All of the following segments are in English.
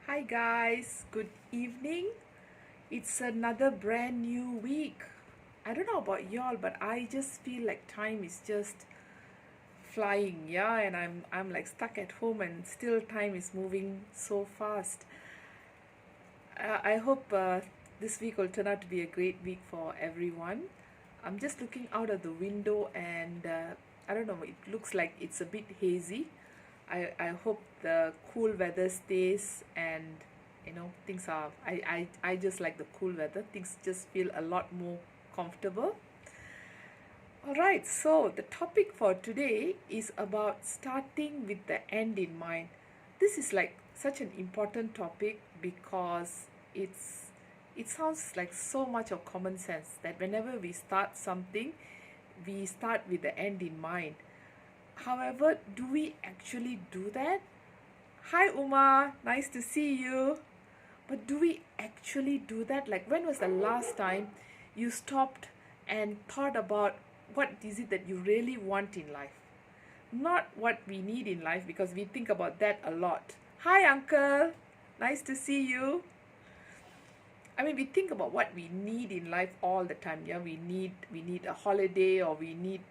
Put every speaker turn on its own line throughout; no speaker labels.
Hi guys, good evening. It's another brand new week. I don't know about y'all, but I just feel like time is just flying, yeah, and I'm like stuck at home and still time is moving so fast. I hope this week will turn out to be a great week for everyone. I'm just looking out of the window and I don't know, it looks like it's a bit hazy. I hope the cool weather stays and things are I just like the cool weather. Things just feel a lot more comfortable. All right, so the topic for today is about starting with the end in mind. This is like such an important topic because it sounds like so much of common sense that whenever we start something, we start with the end in mind. However, do we actually do that? Hi Uma, nice to see you. But do we actually do that? Like, when was the last time you stopped and thought about what is it that you really want in life? Not what we need in life, because we think about that a lot. Hi uncle, nice to see you. I mean, we think about what we need in life all the time. Yeah, we need a holiday, or we need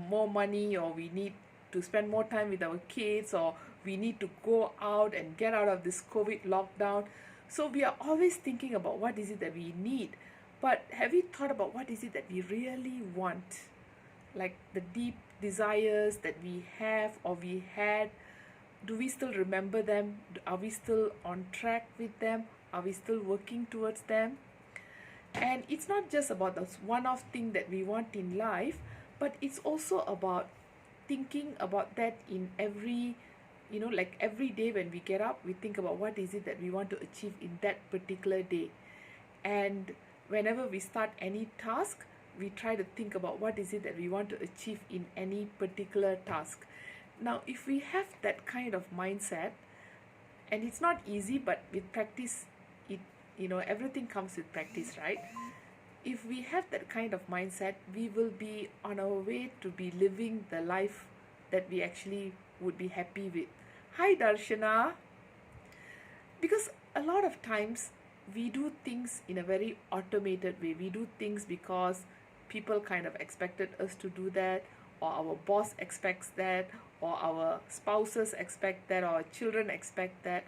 more money, or we need to spend more time with our kids, or we need to go out and get out of this COVID lockdown. So we are always thinking about what is it that we need. But have you thought about what is it that we really want? Like the deep desires that we have or we had, do we still remember them? Are we still on track with them? Are we still working towards them? And it's not just about this one off thing that we want in life, but it's also about thinking about that in every, like every day when we get up, we think about what is it that we want to achieve in that particular day. And whenever we start any task, we try to think about what is it that we want to achieve in any particular task. Now, if we have that kind of mindset, and it's not easy, but with practice, it everything comes with practice, right? If we have that kind of mindset, we will be on our way to be living the life that we actually would be happy with. Hi Darshana. Because a lot of times we do things in a very automated way. We do things because people kind of expected us to do that, or our boss expects that, or our spouses expect that, or our children expect that.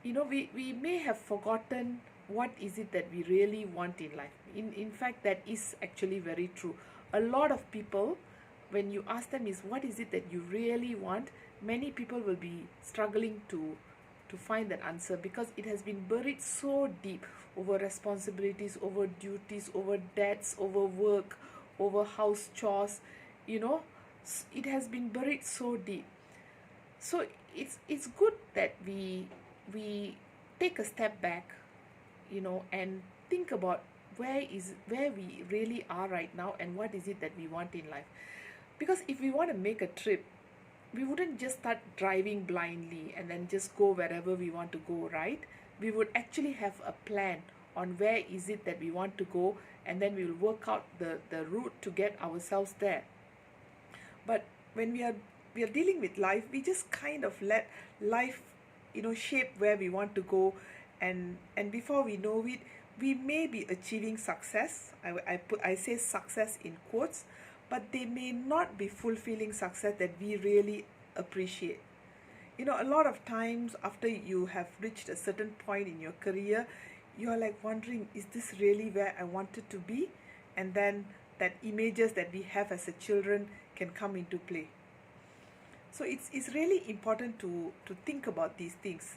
We may have forgotten what is it that we really want in life. In fact, that is actually very true. A lot of people, when you ask them is what is it that you really want, many people will be struggling to find that answer, because it has been buried so deep, over responsibilities, over duties, over debts, over work, over house chores. you know it has been buried so deep. So it's good that we take a step back, and think about where we really are right now, and what is it that we want in life. Because if we want to make a trip, we wouldn't just start driving blindly and then just go wherever we want to go, right? We would actually have a plan on where is it that we want to go, and then we will work out the route to get ourselves there. But when we are dealing with life, we just kind of let life shape where we want to go. And before we know it, we may be achieving success. I say success in quotes, but they may not be fulfilling success that we really appreciate. A lot of times after you have reached a certain point in your career, you're like wondering, is this really where I wanted to be? And then that images that we have as a children can come into play. So it's really important to think about these things,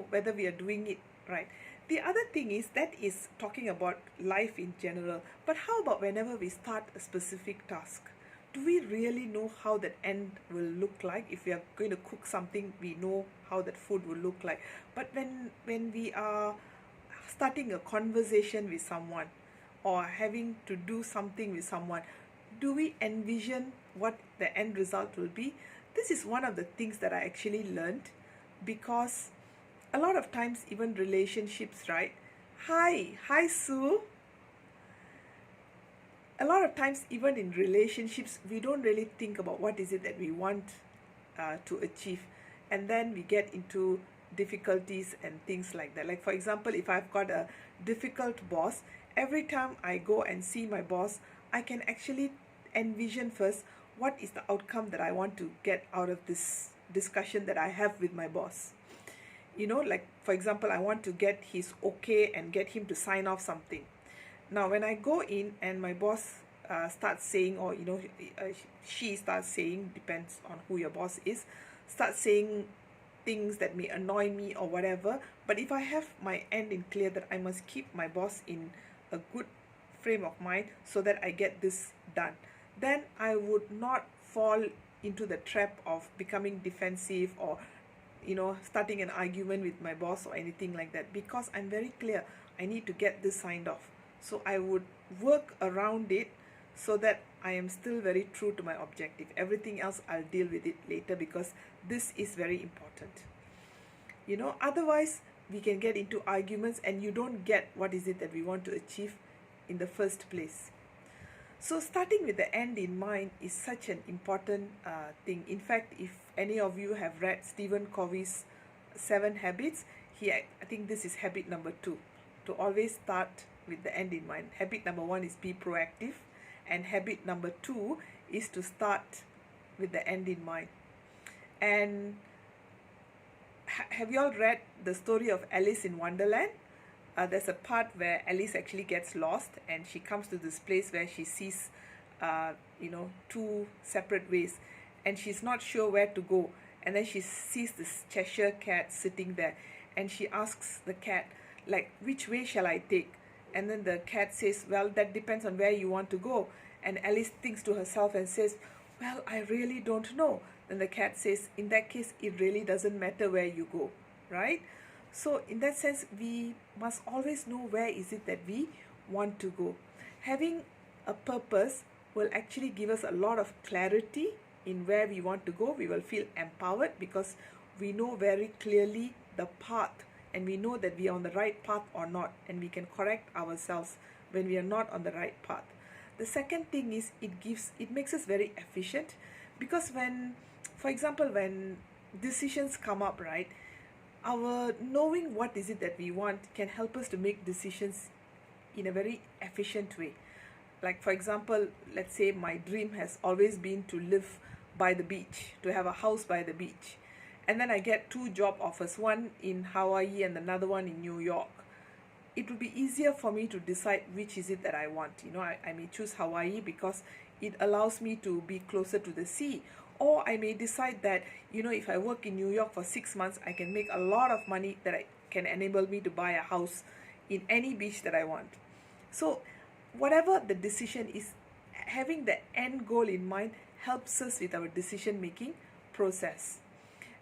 whether we are doing it right. The other thing is, that is talking about life in general, but how about whenever we start a specific task? Do we really know how that end will look like? If we are going to cook something, we know how that food will look like. But when we are starting a conversation with someone, or having to do something with someone, do we envision what the end result will be? This is one of the things that I actually learned, because a lot of times, even relationships, right? Hi Sue. A lot of times, even in relationships, we don't really think about what is it that we want to achieve. And then we get into difficulties and things like that. Like for example, if I've got a difficult boss, every time I go and see my boss, I can actually envision first what is the outcome that I want to get out of this discussion that I have with my boss. Like for example, I want to get his okay and get him to sign off something. Now when I go in and my boss starts saying, or she starts saying, depends on who your boss is, starts saying things that may annoy me or whatever, but if I have my end in clear that I must keep my boss in a good frame of mind so that I get this done, then I would not fall into the trap of becoming defensive or starting an argument with my boss or anything like that, because I'm very clear I need to get this signed off. So I would work around it so that I am still very true to my objective. Everything else I'll deal with it later, because this is very important. Otherwise we can get into arguments and you don't get what is it that we want to achieve in the first place. So starting with the end in mind is such an important thing. In fact, if any of you have read Stephen Covey's 7 Habits, I think this is habit number 2, to always start with the end in mind. Habit number 1 is be proactive, and habit number 2 is to start with the end in mind. And have you all read the story of Alice in Wonderland? There's a part where Alice actually gets lost and she comes to this place where she sees 2 separate ways, and she's not sure where to go. And then she sees this Cheshire cat sitting there, and she asks the cat, like, which way shall I take? And then the cat says, well, that depends on where you want to go. And Alice thinks to herself and says, well, I really don't know. Then the cat says, in that case, it really doesn't matter where you go, right? So in that sense, we must always know where is it that we want to go. Having a purpose will actually give us a lot of clarity in where we want to go. We will feel empowered because we know very clearly the path, and we know that we are on the right path or not, and we can correct ourselves when we are not on the right path. The second thing is it makes us very efficient, because for example, when decisions come up, right, our knowing what is it that we want can help us to make decisions in a very efficient way. Like for example, let's say my dream has always been to live by the beach, to have a house by the beach, and then I get 2 job offers, one in Hawaii and another one in New York. It would be easier for me to decide which is it that I want. I may choose Hawaii because it allows me to be closer to the sea. Or I may decide that, if I work in New York for 6 months, I can make a lot of money that can enable me to buy a house in any beach that I want. So whatever the decision is, having the end goal in mind helps us with our decision making process.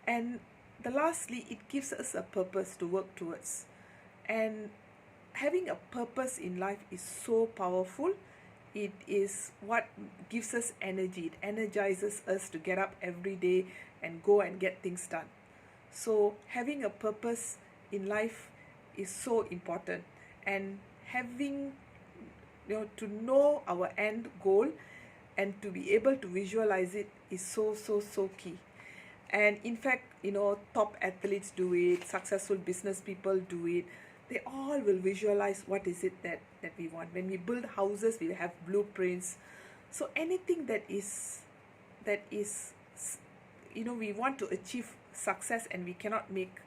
And lastly, it gives us a purpose to work towards. And having a purpose in life is so powerful. It is what gives us energy. It energizes us to get up every day and go and get things done. So having a purpose in life is so important, and having to know our end goal and to be able to visualize it is so key. And in fact, top athletes do it, successful business people do it. They all will visualize what is it that we want. When we build houses, we have blueprints. So anything that is we want to achieve success, and we cannot make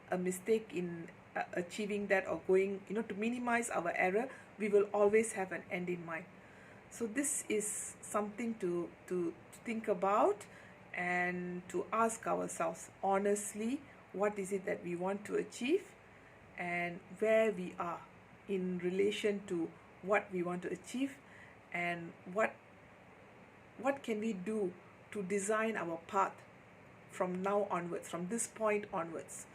a mistake in achieving that, or going, to minimize our error, we will always have an end in mind. So this is something to think about and to ask ourselves honestly, what is it that we want to achieve and where we are in relation to what we want to achieve, and what can we do to design our path from now onwards, from this point onwards,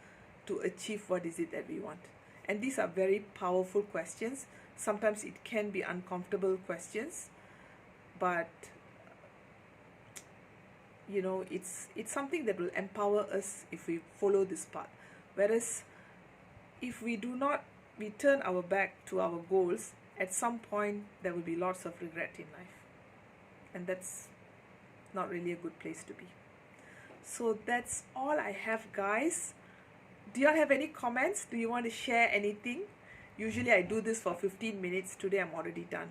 to achieve what is it that we want. And these are very powerful questions. Sometimes it can be uncomfortable questions, but it's something that will empower us if we follow this path. Whereas if we turn our back to our goals, at some point there will be lots of regret in life, and that's not really a good place to be. So that's all I have, guys. Do you all have any comments? Do you want to share anything? Usually I do this for 15 minutes. Today I'm already done.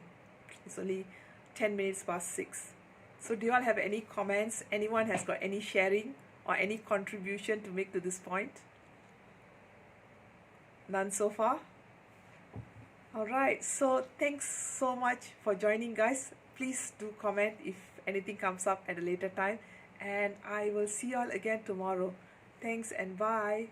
It's only 10 minutes past 6. So do you all have any comments? Anyone has got any sharing or any contribution to make to this point? None so far? Alright, so thanks so much for joining, guys. Please do comment if anything comes up at a later time, and I will see you all again tomorrow. Thanks and bye.